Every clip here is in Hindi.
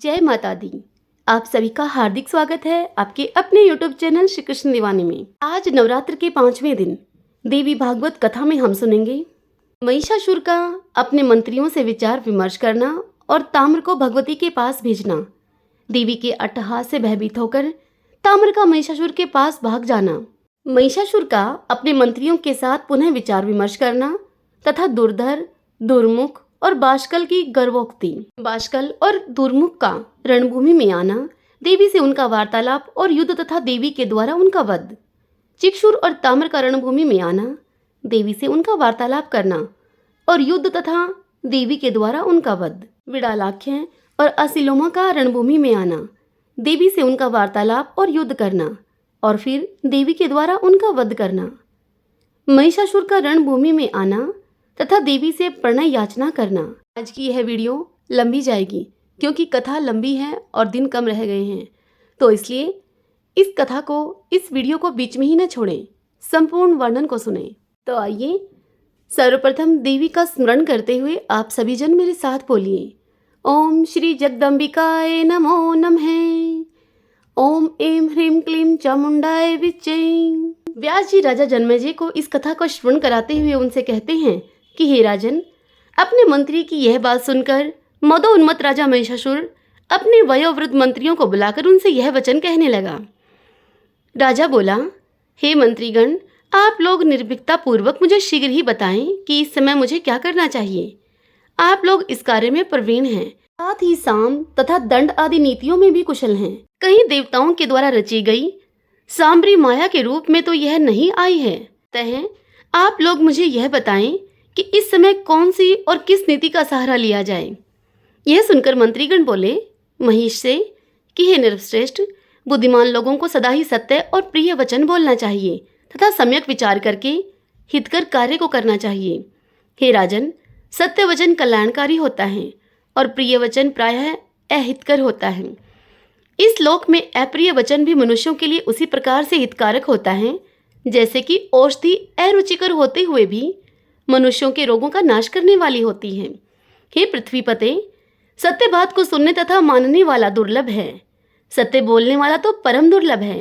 जय माता दी। आप सभी का हार्दिक स्वागत है आपके अपने YouTube चैनल श्री कृष्ण दीवानी में। आज नवरात्र के 5वें दिन देवी भागवत कथा में हम सुनेंगे महिषासुर का अपने मंत्रियों से विचार विमर्श करना और ताम्र को भगवती के पास भेजना, देवी के अट्टहास से भयभीत होकर ताम्र का महिषासुर के पास भाग जाना, महिषासुर का अपने मंत्रियों के साथ पुनः विचार विमर्श करना तथा दुर्धर, दुर्मुख और बाष्कल की गर्भोक्ति, बाष्कल और दुर्मुख का रणभूमि में आना, देवी से उनका वार्तालाप और युद्ध तथा देवी के द्वारा उनका वध, चिक्षुर और ताम्र का रणभूमि में आना, देवी से उनका वार्तालाप करना और युद्ध तथा देवी के द्वारा उनका वध, विड़ालाख्य और असिलोमा का रणभूमि में आना, देवी से उनका वार्तालाप और युद्ध करना और फिर देवी के द्वारा उनका वध करना, महिषासुर का रणभूमि में आना तथा देवी से प्रणय याचना करना। आज की यह वीडियो लंबी जाएगी क्योंकि कथा लंबी है और दिन कम रह गए हैं, तो इसलिए इस कथा को, इस वीडियो को बीच में ही न छोड़ें, संपूर्ण वर्णन को सुनें। तो आइए सर्वप्रथम देवी का स्मरण करते हुए आप सभी जन मेरे साथ बोलिए, ओम श्री जगदम्बिकाय नमो नमः, ओम एम ह्रीम क्लीम चामुंडाय विच्चे। व्यास जी राजा जन्मेजय को इस कथा को श्रवण कराते हुए उनसे कहते हैं कि हे राजन, अपने मंत्री की यह बात सुनकर मदोन्मत्त राजा महिषासुर अपने वयोवृद्ध मंत्रियों को बुलाकर उनसे यह वचन कहने लगा। राजा बोला, हे मंत्रीगण, आप लोग निर्भीकता पूर्वक मुझे शीघ्र ही बताएं कि इस समय मुझे क्या करना चाहिए। आप लोग इस कार्य में प्रवीण हैं, साथ ही साम तथा दंड आदि नीतियों में भी कुशल हैं। कहीं देवताओं के द्वारा रची गई सांबरी माया के रूप में तो यह नहीं आई है। अतः आप लोग मुझे यह बताएं कि इस समय कौन सी और किस नीति का सहारा लिया जाए। यह सुनकर मंत्रीगण बोले महिष से कि हे नृपश्रेष्ठ, बुद्धिमान लोगों को सदा ही सत्य और प्रिय वचन बोलना चाहिए तथा सम्यक विचार करके हितकर कार्य को करना चाहिए। हे राजन, सत्य वचन कल्याणकारी होता है और प्रिय वचन प्रायः अहितकर होता है। इस लोक में अप्रिय वचन भी मनुष्यों के लिए उसी प्रकार से हितकारक होता है जैसे कि औषधि अरुचिकर होते हुए भी मनुष्यों के रोगों का नाश करने वाली होती है। हे पृथ्वीपते, सत्य बात को सुनने तथा मानने वाला दुर्लभ है, सत्य बोलने वाला तो परम दुर्लभ है,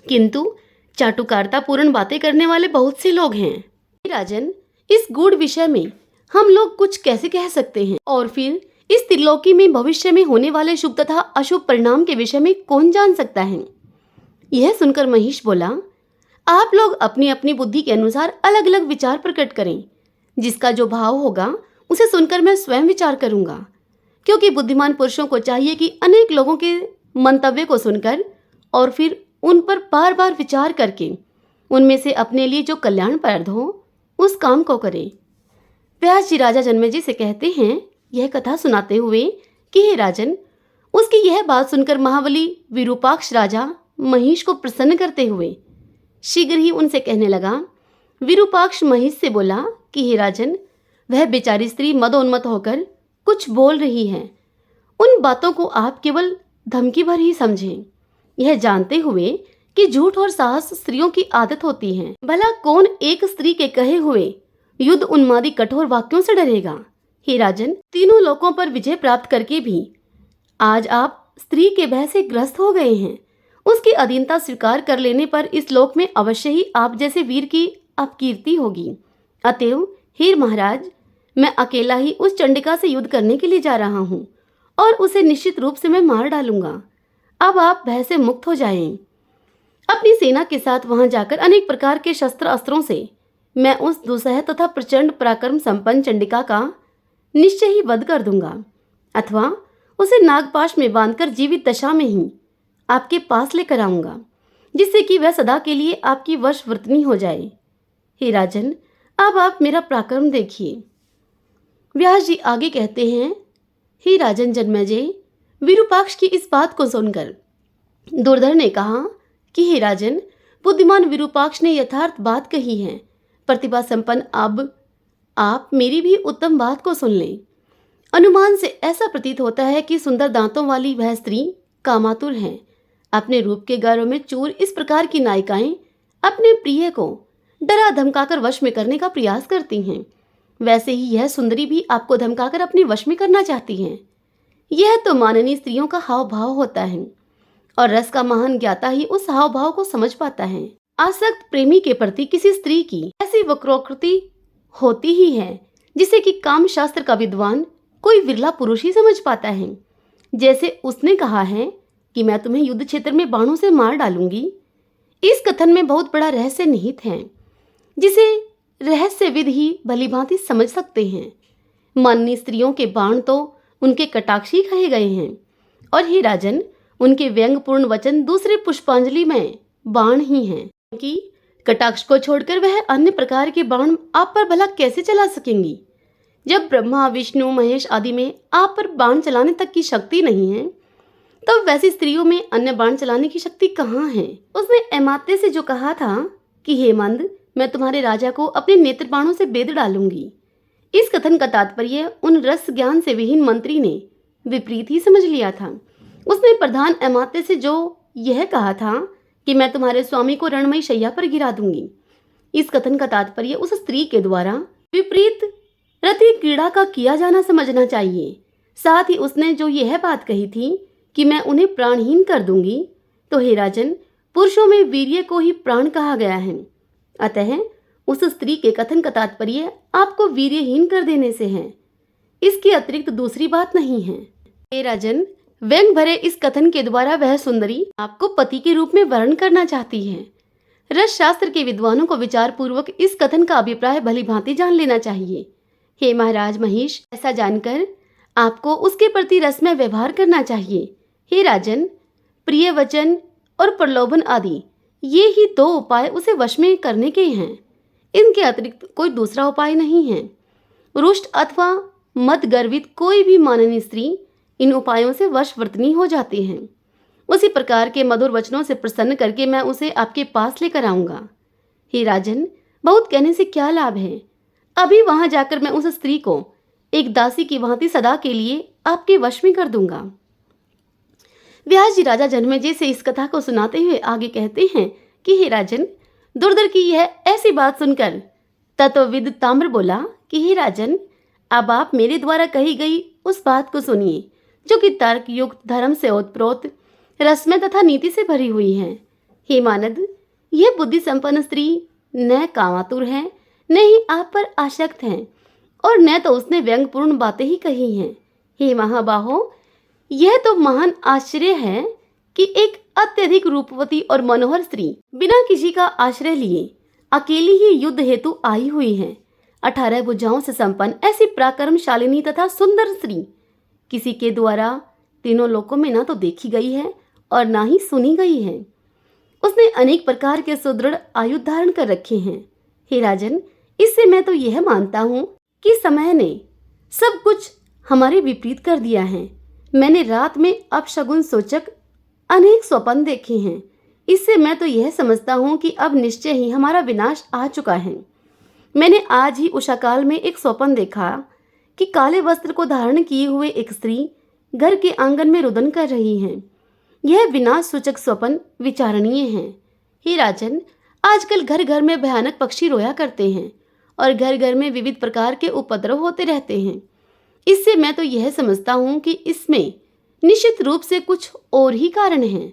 किंतु चाटुकारिता पूर्ण बातें करने वाले बहुत से लोग हैं। राजन, इस गूढ़ विषय में हम लोग कुछ कैसे कह सकते हैं, और फिर इस त्रिलोकी में भविष्य में होने वाले शुभ तथा अशुभ परिणाम के विषय में कौन जान सकता है। यह सुनकर महिष बोला, आप लोग अपनी अपनी बुद्धि के अनुसार अलग अलग विचार प्रकट करें, जिसका जो भाव होगा उसे सुनकर मैं स्वयं विचार करूंगा, क्योंकि बुद्धिमान पुरुषों को चाहिए कि अनेक लोगों के मंतव्य को सुनकर और फिर उन पर बार बार विचार करके उनमें से अपने लिए जो कल्याणप्रद हो उस काम को करें। व्यास जी राजा जन्मेजय से कहते हैं यह कथा सुनाते हुए कि हे राजन, उसकी यह बात सुनकर महाबली विरूपाक्ष राजा महिष को प्रसन्न करते हुए शीघ्र ही उनसे कहने लगा। विरूपाक्ष महिष से बोला कि हे राजन, वह बेचारी स्त्री मदोन्मत्त होकर कुछ बोल रही है, उन बातों को आप केवल धमकी भर ही समझें, यह जानते हुए कि झूठ और साहस स्त्रियों की आदत होती है। भला कौन एक स्त्री के कहे हुए युद्ध उन्मादी कठोर वाक्यों से डरेगा। हे राजन, तीनों लोकों पर विजय प्राप्त करके भी आज आप स्त्री के भय से ग्रस्त हो गए हैं। उसकी अधीनता स्वीकार कर लेने पर इस लोक में अवश्य ही आप जैसे वीर की अपकीर्ति होगी। अतएव हे महाराज, मैं अकेला ही उस चंडिका से युद्ध करने के लिए जा रहा हूँ और उसे निश्चित रूप से मैं मार डालूंगा। अब आप भय से मुक्त हो जाएं। अपनी सेना के साथ वहां जाकर अनेक प्रकार के शस्त्र अस्त्रों से मैं उस दुस्सह तथा प्रचंड पराक्रम संपन्न चंडिका का निश्चय ही वध कर दूंगा, अथवा उसे नागपाश में बांधकर जीवित दशा में ही आपके पास लेकर आऊंगा, जिससे कि वह सदा के लिए आपकी वशवर्तनी हो जाए। हे राजन, अब आप मेरा पराक्रम देखिए। व्यास जी आगे कहते हैं, हे राजन जन्मेजय, विरूपाक्ष की इस बात को सुनकर दुर्धर ने कहा कि हे राजन, बुद्धिमान विरूपाक्ष ने यथार्थ बात कही है। प्रतिभा संपन्न अब आप मेरी भी उत्तम बात को सुन लें। अनुमान से ऐसा प्रतीत होता है कि सुंदर दांतों वाली वह स्त्री कामातुर है। अपने रूप के गौरव में चूर इस प्रकार की नायिकाएं अपने प्रिय को डरा धमकाकर वश में करने का प्रयास करती हैं। वैसे ही यह सुंदरी भी आपको धमकाकर अपने वश में करना चाहती हैं। यह तो माननीय स्त्रियों का हाव भाव होता है और रस का महान ज्ञाता ही उस हाव भाव को समझ पाता है। आसक्त प्रेमी के प्रति किसी स्त्री की ऐसी वक्रोक्ति होती ही है जिसे कि काम शास्त्र का विद्वान कोई विरला पुरुष ही समझ पाता है। जैसे उसने कहा है कि मैं तुम्हें युद्ध क्षेत्र में बाणों से मार डालूंगी। इस कथन में बहुत बड़ा रहस्य निहित है जिसे रहस्यविद ही भलीभांति समझ सकते हैं। माननीय स्त्रियों के बाण तो उनके कटाक्ष ही कहे गए हैं और हे राजन, उनके व्यंगपूर्ण वचन दूसरे पुष्पांजलि में बाण ही हैं। कि कटाक्ष को छोड़कर वह अन्य प्रकार के बाण आप पर भला कैसे चला सकेंगी, जब ब्रह्मा विष्णु महेश आदि में आप पर बाण चलाने तक की शक्ति नहीं है, तब वैसी स्त्रियों में अन्य बाण चलाने की शक्ति कहाँ है। उसने अमात्य से जो कहा था कि हे मंद, मैं तुम्हारे राजा को अपने नेत्र बाणों से बेद डालूंगी, इस कथन का तात्पर्य उन रस ज्ञान से विहीन मंत्री ने विपरीत ही समझ लिया था। उसने प्रधान अमात्य से जो यह कहा था कि मैं तुम्हारे स्वामी को रणमयी शैया पर गिरा दूंगी, इस कथन का तात्पर्य उस स्त्री के द्वारा विपरीत रति क्रीड़ा का किया जाना समझना चाहिए। साथ ही उसने जो यह बात कही थी कि मैं उन्हें प्राणहीन कर दूंगी, तो हे राजन, पुरुषों में वीर्य को ही प्राण कहा गया है। अतः उस स्त्री के कथन का तात्पर्य आपको वीर्यहीन कर देने से है, इसके अतिरिक्त दूसरी बात नहीं है। हे राजन, व्यंग भरे इस कथन के द्वारा वह सुंदरी आपको पति के रूप में वर्ण करना चाहती है। रस शास्त्र के विद्वानों को विचार पूर्वक इस कथन का अभिप्राय भली भांति जान लेना चाहिए। हे महाराज महेश, ऐसा जानकर आपको उसके प्रति रसमय व्यवहार करना चाहिए। हे राजन, प्रिय वचन और प्रलोभन आदि ये ही दो उपाय उसे वश में करने के हैं, इनके अतिरिक्त कोई दूसरा उपाय नहीं है। रुष्ट अथवा मद गर्वित कोई भी माननीय स्त्री इन उपायों से वशवर्तनी हो जाती हैं। उसी प्रकार के मधुर वचनों से प्रसन्न करके मैं उसे आपके पास लेकर आऊंगा। हे राजन, बहुत कहने से क्या लाभ है, अभी वहां जाकर मैं उस स्त्री को एक दासी की भांति सदा के लिए आपके वश में कर दूंगा। व्यास जी राजा जन्मेजय से इस कथा को सुनाते हुए आगे कहते हैं कि हे राजन, दुर्धर की यह ऐसी बात सुनकर तत्वविद ताम्र बोला कि हे राजन, अब आप मेरे द्वारा कही गई उस बात को सुनिए जो कि तर्क युक्त, धर्म से ओतप्रोत, रसमय तथा नीति से भरी हुई है। हे मानद, यह बुद्धि संपन्न स्त्री न कामातुर है, न ही आप पर आसक्त है और न तो उसने व्यंगपूर्ण बातें ही कही हैं। हे महाबाहो, यह तो महान आश्चर्य है कि एक अत्यधिक रूपवती और मनोहर स्त्री बिना किसी का आश्रय लिए अकेली ही युद्ध हेतु आई हुई है। 18 भुजाओं से संपन्न ऐसी पराक्रमशालिनी तथा सुंदर स्त्री किसी के द्वारा तीनों लोकों में ना तो देखी गई है और ना ही सुनी गई है। उसने अनेक प्रकार के सुदृढ़ आयुध धारण कर रखे हैं। हे राजन, इससे मैं तो यह मानता हूँ कि समय ने सब कुछ हमारे विपरीत कर दिया है। मैंने रात में अपशगुन सूचक अनेक स्वप्न देखे हैं। इससे मैं तो यह समझता हूँ कि अब निश्चय ही हमारा विनाश आ चुका है। मैंने आज ही उषाकाल में एक स्वप्न देखा कि काले वस्त्र को धारण किए हुए एक स्त्री घर के आंगन में रुदन कर रही है। यह विनाश सूचक स्वप्न विचारणीय है। हे राजन, आजकल घर घर में भयानक पक्षी रोया करते हैं और घर घर में विविध प्रकार के उपद्रव होते रहते हैं। इससे मैं तो यह समझता हूँ कि इसमें निश्चित रूप से कुछ और ही कारण है।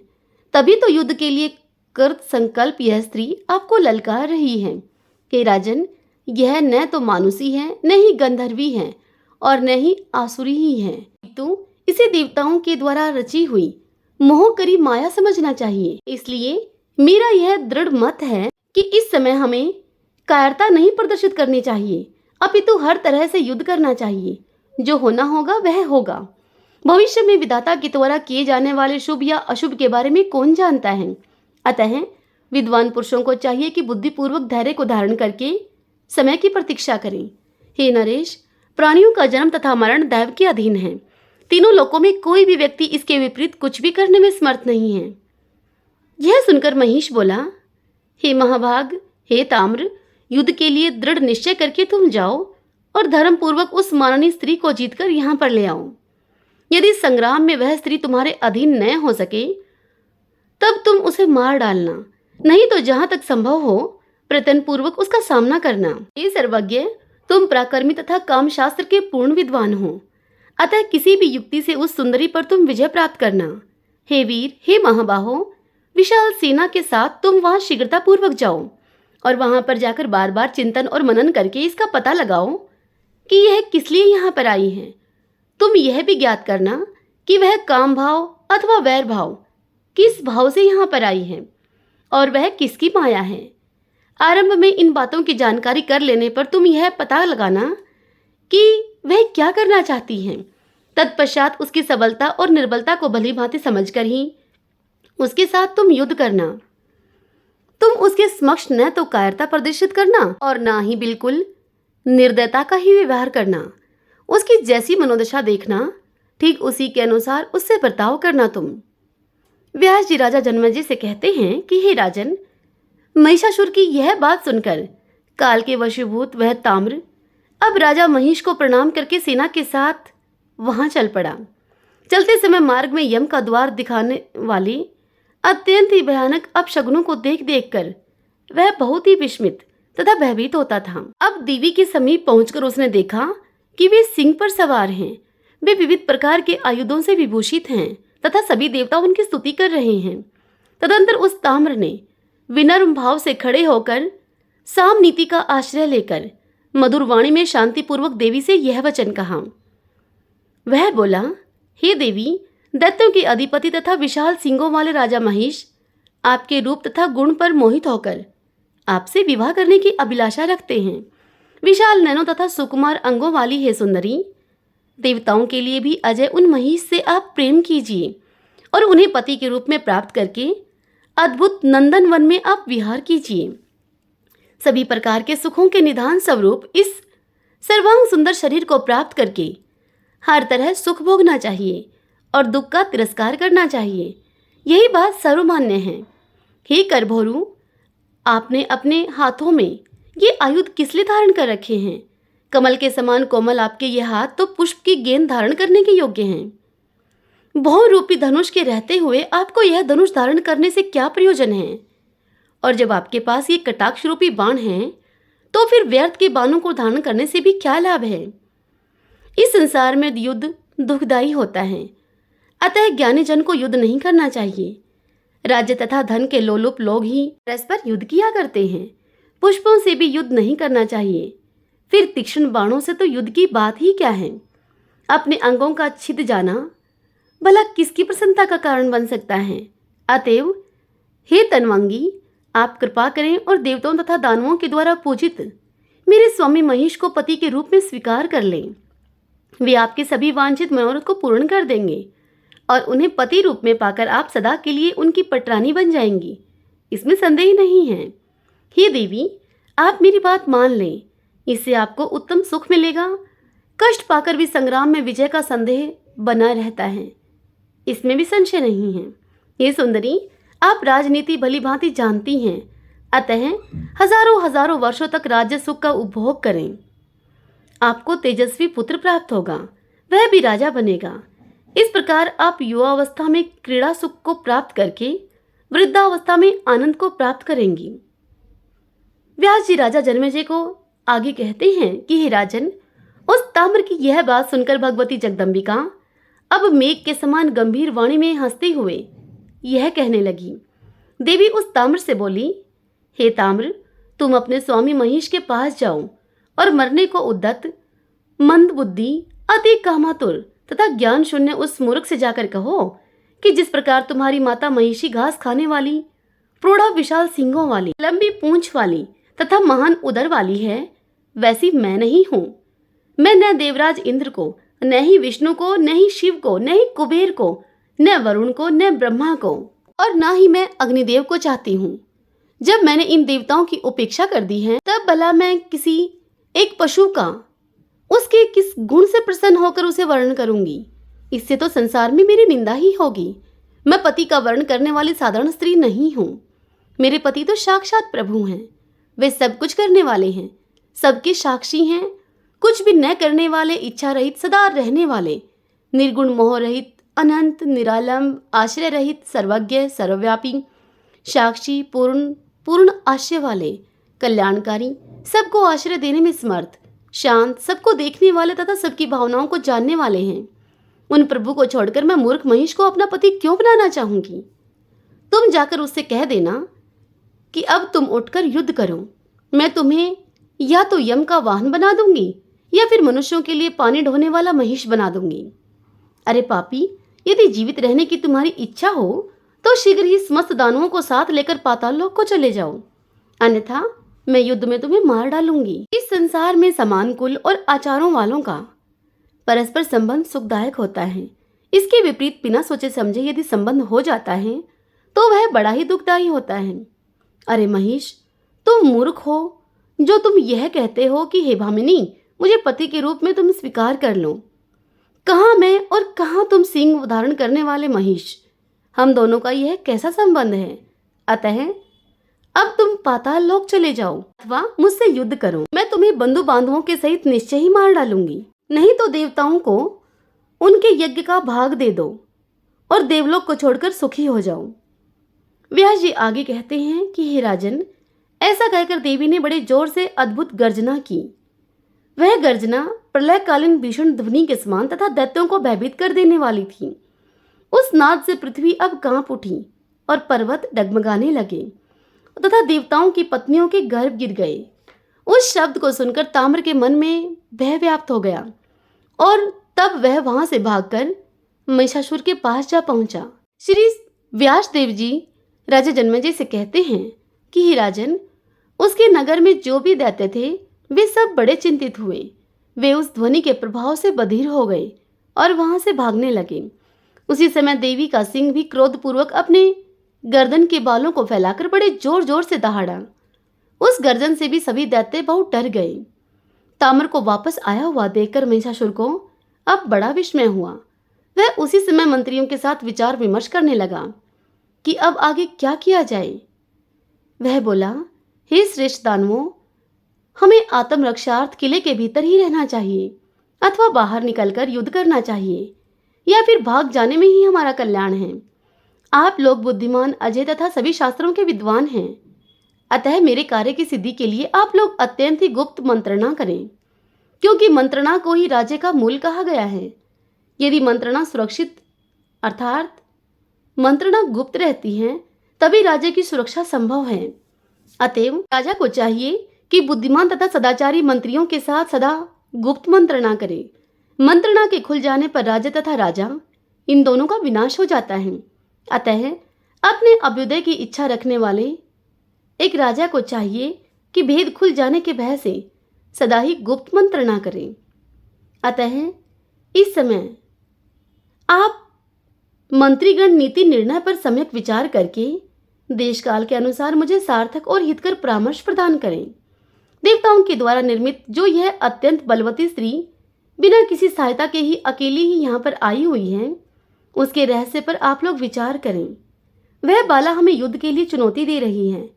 तभी तो युद्ध के लिए कृत संकल्प यह स्त्री आपको ललकार रही है। हे राजन, यह न तो मानुसी है, न ही गंधर्वी है और न ही आसुरी ही है, तो इसे देवताओं के द्वारा रची हुई मोहकरी माया समझना चाहिए। इसलिए मेरा यह दृढ़ मत है कि इस समय हमें कायरता नहीं प्रदर्शित करनी चाहिए, अपितु हर तरह से युद्ध करना चाहिए। जो होना होगा वह होगा। भविष्य में विधाता के द्वारा किए जाने वाले शुभ या अशुभ के बारे में कौन जानता है। अतः विद्वान पुरुषों को चाहिए कि बुद्धिपूर्वक धैर्य को धारण करके समय की प्रतीक्षा करें। हे नरेश, प्राणियों का जन्म तथा मरण दैव के अधीन है। तीनों लोकों में कोई भी व्यक्ति इसके विपरीत कुछ भी करने में समर्थ नहीं है। यह सुनकर महिष बोला, हे महाभाग, हे ताम्र, युद्ध के लिए दृढ़ निश्चय करके तुम जाओ और धर्म पूर्वक उस माननीय स्त्री को जीतकर यहाँ पर ले आओ। यदि संग्राम में वह स्त्री तुम्हारे अधीन न हो सके तब तुम उसे मार डालना, नहीं तो जहां तक संभव हो प्रयत्न पूर्वक उसका सामना करना। हे सर्वज्ञ, तुम पराक्रमी तथा काम शास्त्र के पूर्ण विद्वान हो। अतः किसी भी युक्ति से उस सुंदरी पर तुम विजय प्राप्त करना। हे वीर, हे महाबाहो, विशाल सेना के साथ तुम वहां शीघ्रता पूर्वक जाओ और वहां पर जाकर बार बार चिंतन और मनन करके इसका पता लगाओ कि यह किस लिए यहाँ पर आई है। तुम यह भी ज्ञात करना कि वह काम भाव अथवा वैर भाव किस भाव से यहाँ पर आई है और वह किसकी माया है। आरंभ में इन बातों की जानकारी कर लेने पर तुम यह पता लगाना कि वह क्या करना चाहती हैं। तत्पश्चात उसकी सबलता और निर्बलता को भली भांति समझकर ही उसके साथ तुम युद्ध करना। तुम उसके समक्ष न तो कायरता प्रदर्शित करना और ना ही बिल्कुल निर्दयता का ही व्यवहार करना। उसकी जैसी मनोदशा देखना, ठीक उसी के अनुसार उससे बर्ताव करना। तुम व्यास जी राजा जन्मेजय से कहते हैं कि हे राजन, महिषासुर की यह बात सुनकर काल के वशीभूत वह ताम्र अब राजा महिष को प्रणाम करके सेना के साथ वहां चल पड़ा। चलते समय मार्ग में यम का द्वार दिखाने वाली अत्यंत ही भयानक अपशगुनों को देख देख कर वह बहुत ही विस्मित तथा भयभीत होता था। अब देवी के समीप पहुंचकर उसने देखा कि वे सिंह पर सवार हैं। वे विविध प्रकार के आयुधों से विभूषित हैं तथा सभी देवता उनकी स्तुति कर रहे हैं। तदंतर उस ताम्र ने विनम्र भाव से खड़े होकर साम नीति का आश्रय लेकर मधुर वाणी में शांतिपूर्वक देवी से यह वचन कहा। वह बोला, हे देवी, दैत्यों के अधिपति तथा विशाल सिंगों वाले राजा महिष आपके रूप तथा गुण पर मोहित होकर आपसे विवाह करने की अभिलाषा रखते हैं। विशाल नैनों तथा सुकुमार अंगों वाली हे सुंदरी, देवताओं के लिए भी अजय उन महिष से आप प्रेम कीजिए और उन्हें पति के रूप में प्राप्त करके अद्भुत नंदन वन में आप विहार कीजिए। सभी प्रकार के सुखों के निधान स्वरूप इस सर्वांग सुंदर शरीर को प्राप्त करके हर तरह सुख भोगना चाहिए और दुख का तिरस्कार करना चाहिए। यही बात सर्वमान्य है। हे करभोरू, आपने अपने हाथों में ये आयुध किस लिए धारण कर रखे हैं? कमल के समान कोमल आपके ये हाथ तो पुष्प की गेंद धारण करने के योग्य हैं। बहुरूपी धनुष के रहते हुए आपको यह धनुष धारण करने से क्या प्रयोजन है? और जब आपके पास ये कटाक्ष रूपी बाण हैं, तो फिर व्यर्थ के बाणों को धारण करने से भी क्या लाभ है? इस संसार में युद्ध दुखदायी होता है, अतः ज्ञानी जन को युद्ध नहीं करना चाहिए। राज्य तथा धन के लोलुप लोग ही परस्पर युद्ध किया करते हैं। पुष्पों से भी युद्ध नहीं करना चाहिए। फिर तीक्ष्ण बाणों से तो युद्ध की बात ही क्या है? अपने अंगों का छिद जाना भला किसकी प्रसन्नता का कारण बन सकता है? अतएव हे तन्वंगी, आप कृपा करें और देवताओं तथा दानवों के द्वारा पूजित मेरे स्वामी महिष को पति के रूप में स्वीकार कर लें। वे आपके सभी वांछित मनोरथ को पूर्ण कर देंगे और उन्हें पति रूप में पाकर आप सदा के लिए उनकी पटरानी बन जाएंगी, इसमें संदेह नहीं है। हे देवी, आप मेरी बात मान लें, इससे आपको उत्तम सुख मिलेगा। कष्ट पाकर भी संग्राम में विजय का संदेह बना रहता है, इसमें भी संशय नहीं है। ये सुंदरी, आप राजनीति भली भांति जानती हैं, अतः हजारों हजारों वर्षों तक राज्य सुख का उपभोग करें। आपको तेजस्वी पुत्र प्राप्त होगा, वह भी राजा बनेगा। इस प्रकार आप युवावस्था में क्रीड़ा सुख को प्राप्त करके वृद्धावस्था में आनंद को प्राप्त करेंगी। व्यास जी राजा जन्मेजय को आगे कहते हैं कि हे राजन, उस ताम्र की यह बात सुनकर भगवती जगदम्बिका अब मेघ के समान गंभीर वाणी में हंसते हुए यह कहने लगी। देवी उस ताम्र से बोली, हे ताम्र, तुम अपने स्वामी महिष के पास जाओ और मरने को उद्यत, मंद बुद्धि, अति कामातुर तथा ज्ञान शून्य उस मूर्ख से जाकर कहो कि जिस प्रकार तुम्हारी माता महिषी घास खाने वाली, प्रौढ़ा विशाल सींगों वाली, लंबी पूंछ वाली तथा महान उदर वाली है, वैसी मैं नहीं हूं। मैं न देवराज इंद्र को, न ही विष्णु को, न ही शिव को, न ही कुबेर को, न वरुण को, न ब्रह्मा को, और न ही मैं अग्निदेव को चाहती हूँ। जब मैंने इन देवताओं की उपेक्षा कर दी है, तब भला मैं किसी एक पशु का उसके किस गुण से प्रसन्न होकर उसे वर्ण करूंगी? इससे तो संसार में मेरी निंदा ही होगी। मैं पति का वर्ण करने वाली साधारण स्त्री नहीं हूँ। मेरे पति तो साक्षात प्रभु हैं। वे सब कुछ करने वाले हैं, सबके साक्षी हैं, कुछ भी न करने वाले, इच्छा रहित, सदा रहने वाले, निर्गुण मोह रहित, अनंत, निरालंब, आश्रय रहित, सर्वज्ञ, सर्वव्यापी, साक्षी, पूर्ण आश्रय वाले, कल्याणकारी, सबको आश्रय देने में समर्थ, शांत, सबको देखने वाले तथा सबकी भावनाओं को जानने वाले हैं। उन प्रभु को छोड़कर मैं मूर्ख महिष को अपना पति क्यों बनाना चाहूंगी? तुम जाकर उससे कह देना कि अब तुम उठकर युद्ध करो। मैं तुम्हें या तो यम का वाहन बना दूंगी या फिर मनुष्यों के लिए पानी ढोने वाला महिष बना दूंगी। अरे पापी, यदि जीवित रहने की तुम्हारी इच्छा हो तो शीघ्र ही समस्त दानवों को साथ लेकर पाताल लोक को चले जाओ, अन्यथा मैं युद्ध में तुम्हें मार डालूंगी। इस संसार में समान कुल और आचारों वालों का परस्पर संबंध सुखदायक होता है। इसके विपरीत बिना सोचे समझे यदि संबंध हो जाता है तो वह बड़ा ही दुखदायी होता है। अरे महिष, तुम मूर्ख हो जो तुम यह कहते हो कि हे भामिनी, मुझे पति के रूप में तुम स्वीकार कर लो। कहाँ मैं और कहाँ तुम सिंह धारण करने वाले महिष? हम दोनों का यह कैसा संबंध है? अतः अब तुम पाताल लोक चले जाओ अथवा मुझसे युद्ध करो। मैं तुम्हें बंधु बांधवों के सहित निश्चय ही मार डालूंगी, नहीं तो देवताओं को उनके यज्ञ का भाग दे दो और देवलोक को छोड़कर सुखी हो जाओ। व्यास जी आगे कहते हैं कि हे राजन, ऐसा कहकर देवी ने बड़े जोर से अद्भुत गर्जना की। वह गर्जना प्रलयकालीन भीषण ध्वनि के समान तथा दैत्यों को भयभीत कर देने वाली थी। उस नाद से पृथ्वी अब कांप उठी और पर्वत डगमगाने लगे तथा देवताओं की पत्नियों के गर्भ गिर गए। उस शब्द को सुनकर ताम्र के मन में भय व्याप्त हो गया और तब वह वहां से भागकर महिषासुर के पास जा पहुंचा। श्री व्यास देव जी राजा जन्मेजय से कहते हैं कि हे राजन, उसके नगर में जो भी दैत्य थे वे सब बड़े चिंतित हुए। वे उस ध्वनि के प्रभाव से बधिर हो गए और वहां से भागने लगे। उसी समय देवी का सिंह भी क्रोधपूर्वक अपने गर्दन के बालों को फैलाकर बड़े जोर जोर से दहाड़ा। उस गर्जन से भी सभी दैत्य बहुत डर गए। ताम्र को वापस आया हुआ देखकर महिषासुर को अब बड़ा विस्मय हुआ। वह उसी समय मंत्रियों के साथ विचार विमर्श करने लगा कि अब आगे क्या किया जाए। वह बोला, हे श्रेष्ठ दानवों, हमें आत्मरक्षार्थ किले के भीतर ही रहना चाहिए अथवा बाहर निकलकर युद्ध करना चाहिए या फिर भाग जाने में ही हमारा कल्याण है। आप लोग बुद्धिमान, अजय तथा सभी शास्त्रों के विद्वान हैं, अतः मेरे कार्य की सिद्धि के लिए आप लोग अत्यंत ही गुप्त मंत्रणा करें, क्योंकि मंत्रणा को ही राज्य का मूल कहा गया है। यदि मंत्रणा सुरक्षित अर्थात मंत्रणा गुप्त रहती है तभी राज्य की सुरक्षा संभव है। अतएव राजा को चाहिए कि बुद्धिमान तथा सदाचारी मंत्रियों के साथ सदा गुप्त मंत्रणा करे। मंत्रणा के खुल जाने पर राज्य तथा राजा इन दोनों का विनाश हो जाता है। अतः अपने अभ्युदय की इच्छा रखने वाले एक राजा को चाहिए कि भेद खुल जाने के भय से सदा ही गुप्त मंत्रणा करें। अतः इस समय आप मंत्रीगण नीति निर्णय पर सम्यक विचार करके देश काल के अनुसार मुझे सार्थक और हितकर परामर्श प्रदान करें। देवताओं के द्वारा निर्मित जो यह अत्यंत बलवती स्त्री बिना किसी सहायता के ही अकेली ही यहाँ पर आई हुई है, उसके रहस्य पर आप लोग विचार करें। वह बाला हमें युद्ध के लिए चुनौती दे रही है।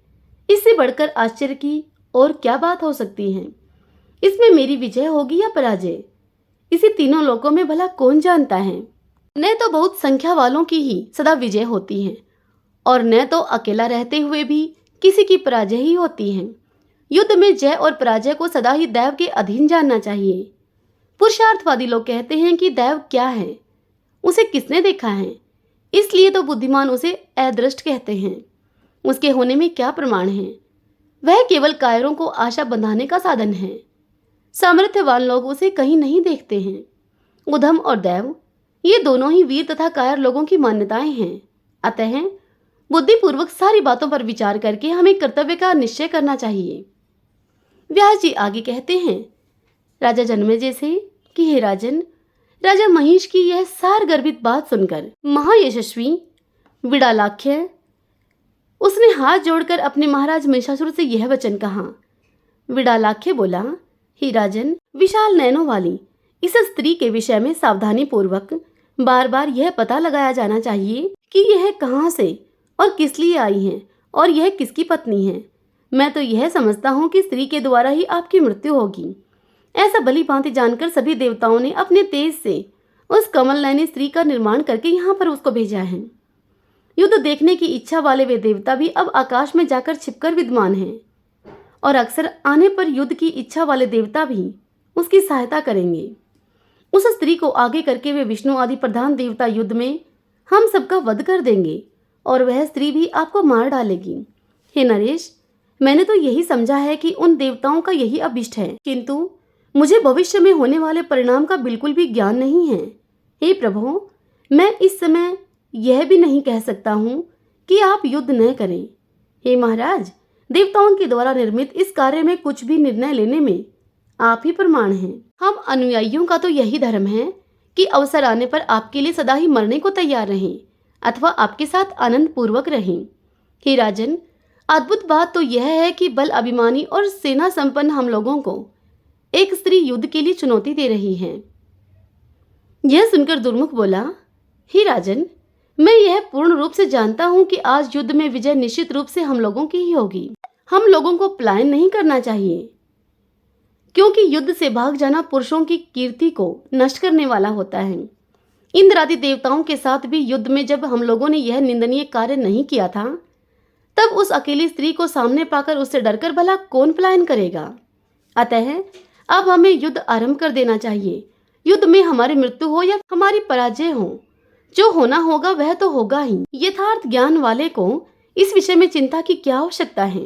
इससे बढ़कर आश्चर्य की और क्या बात हो सकती है? इसमें मेरी विजय होगी या पराजय, इसे तीनों लोकों में भला कौन जानता है। न तो बहुत संख्या वालों की ही सदा विजय होती है और न तो अकेला रहते हुए भी किसी की पराजय ही होती है। युद्ध में जय और पराजय को सदा ही दैव के अधीन जानना चाहिए। पुरुषार्थवादी लोग कहते हैं कि दैव क्या है, उसे किसने देखा है, इसलिए तो बुद्धिमान उसे अदृष्ट कहते हैं। उसके होने में क्या प्रमाण है? वह केवल कायरों को आशा बंधाने का साधन है। सामर्थ्यवान लोग उसे कहीं नहीं देखते हैं। उधम और दैव ये दोनों ही वीर तथा कायर लोगों की मान्यताएं हैं। अतः बुद्धिपूर्वक सारी बातों पर विचार करके हमें कर्तव्य का निश्चय करना चाहिए। व्यास जी आगे कहते हैं राजा जन्मेजय से कि हे राजन, राजा महिष की यह सार गर्भित बात सुनकर महायशस्वी विड़ालाख्य उसने हाथ जोड़कर अपने महाराज महिषासुर से यह वचन कहा। विड़ालाख्य बोला, हे राजन, विशाल नैनों वाली इस स्त्री के विषय में सावधानी पूर्वक बार बार यह पता लगाया जाना चाहिए कि यह कहाँ से और किस लिए आई है और यह किसकी पत्नी है। मैं तो यह समझता हूँ कि स्त्री के द्वारा ही आपकी मृत्यु होगी। ऐसा भली भांति जानकर सभी देवताओं ने अपने तेज से उस कमल नयनी स्त्री का निर्माण करके यहाँ पर उसको भेजा है। युद्ध देखने की इच्छा वाले वे देवता भी अब आकाश में जाकर छिपकर विद्यमान हैं और अक्सर आने पर युद्ध की इच्छा वाले देवता भी उसकी सहायता करेंगे। उस स्त्री को आगे करके वे विष्णु आदि प्रधान देवता युद्ध में हम सबका वध कर देंगे और वह स्त्री भी आपको मार डालेगी। हे नरेश, मैंने तो यही समझा है कि उन देवताओं का यही अभिष्ट है, किंतु मुझे भविष्य में होने वाले परिणाम का बिल्कुल भी ज्ञान नहीं है। हे प्रभु, मैं इस समय यह भी नहीं कह सकता हूँ कि आप युद्ध न करें। हे महाराज, देवताओं के द्वारा निर्मित इस कार्य में कुछ भी निर्णय लेने में आप ही प्रमाण हैं। हम अनुयायियों का तो यही धर्म है कि अवसर आने पर आपके लिए सदा ही मरने को तैयार रहें अथवा आपके साथ आनंद पूर्वक रहें। हे राजन, अद्भुत बात तो यह है कि बल अभिमानी और सेना संपन्न हम लोगों को एक स्त्री युद्ध के लिए चुनौती दे रही है। यह सुनकर दुर्मुख बोला, हे राजन, मैं यह पूर्ण रूप से जानता हूं कि आज युद्ध में विजय निश्चित रूप से हम लोगों की ही होगी। हम लोगों को पलायन नहीं करना चाहिए, क्योंकि युद्ध से भाग जाना पुरुषों की कीर्ति को नष्ट करने वाला होता है। इंद्र आदि देवताओं के साथ भी युद्ध में जब हम लोगों ने यह निंदनीय कार्य नहीं किया था, तब उस अकेली स्त्री को सामने पाकर उससे डरकर भला कौन पलायन करेगा। अतः अब हमें युद्ध आरंभ कर देना चाहिए। युद्ध में हमारी मृत्यु हो या हमारी पराजय हो, जो होना होगा वह तो होगा ही। यथार्थ ज्ञान वाले को इस विषय में चिंता की क्या आवश्यकता है।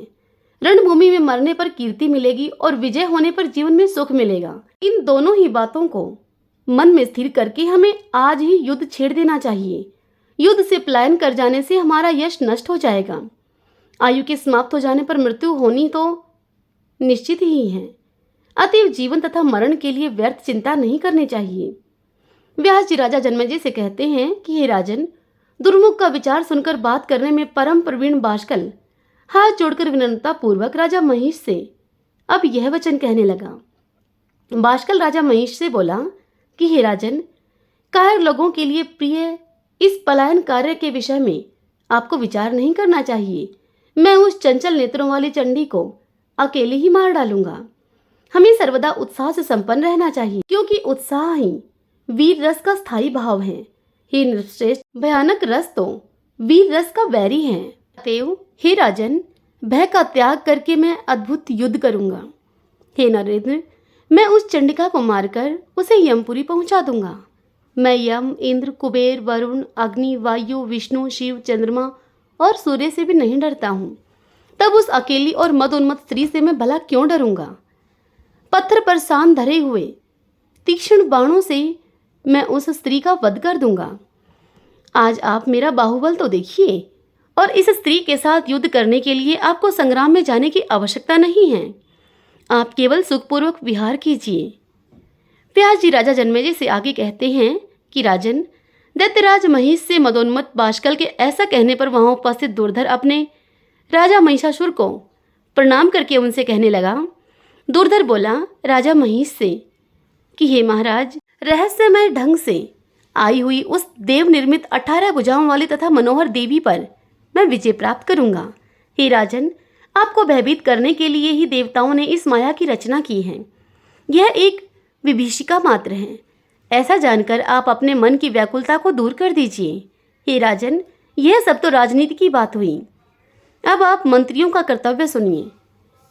रणभूमि में मरने पर कीर्ति मिलेगी और विजय होने पर जीवन में सुख मिलेगा। इन दोनों ही बातों को मन में स्थिर करके हमें आज ही युद्ध छेड़ देना चाहिए। युद्ध से पलायन कर जाने से हमारा यश नष्ट हो जाएगा। आयु के समाप्त हो जाने पर मृत्यु होनी तो निश्चित ही है। अतएव जीवन तथा मरण के लिए व्यर्थ चिंता नहीं करनी चाहिए। व्यास जी राजा जन्मेजय से कहते हैं कि हे राजन, दुर्मुख का विचार सुनकर बात करने में परम प्रवीण बाष्कल हाथ जोड़कर विनम्रता पूर्वक राजा महिष से अब यह वचन कहने लगा। बाष्कल राजा महिष से बोला कि हे राजन, कायर लोगों के लिए प्रिय इस पलायन कार्य के विषय में आपको विचार नहीं करना चाहिए। मैं उस चंचल नेत्रों वाली चंडी को अकेले ही मार डालूंगा। हमें सर्वदा उत्साह से संपन्न रहना चाहिए, क्योंकि उत्साह ही वीर रस का स्थायी भाव है। हे नृपश्रेष्ठ, भयानक रस तो वीर रस का वैरी है। अतएव हे राजन, भय का त्याग करके मैं अद्भुत युद्ध करूंगा। हे नरेंद्र, मैं उस चंडिका को मारकर उसे यमपुरी पहुंचा दूंगा। मैं यम, इंद्र, कुबेर, वरुण, अग्नि, वायु, विष्णु, शिव, चंद्रमा और सूर्य से भी नहीं डरता हूँ। तब उस अकेली और मदोन्मत्त स्त्री से मैं भला क्यों डरूंगा। पत्थर पर सान धरे हुए तीक्ष्ण बाणों से मैं उस स्त्री का वध कर दूंगा। आज आप मेरा बाहुबल तो देखिए, और इस स्त्री के साथ युद्ध करने के लिए आपको संग्राम में जाने की आवश्यकता नहीं है। आप केवल सुखपूर्वक विहार कीजिए। व्यास जी राजा जन्मेजय से आगे कहते हैं कि राजन, दैत्यराज महिष से मदोन्मत्त बाष्कल के ऐसा कहने पर वहां उपस्थित दुर्धर अपने राजा महिषासुर को प्रणाम करके उनसे कहने लगा। दुर्धर बोला राजा महिष से कि हे महाराज, रहस्यमय ढंग से आई हुई उस देव निर्मित 18 भुजाओं वाली तथा मनोहर देवी पर मैं विजय प्राप्त करूंगा। हे राजन, आपको भयभीत करने के लिए ही देवताओं ने इस माया की रचना की है। यह एक विभीषिका मात्र है। ऐसा जानकर आप अपने मन की व्याकुलता को दूर कर दीजिए। हे राजन, यह सब तो राजनीति की बात हुई। अब आप मंत्रियों का कर्तव्य सुनिए।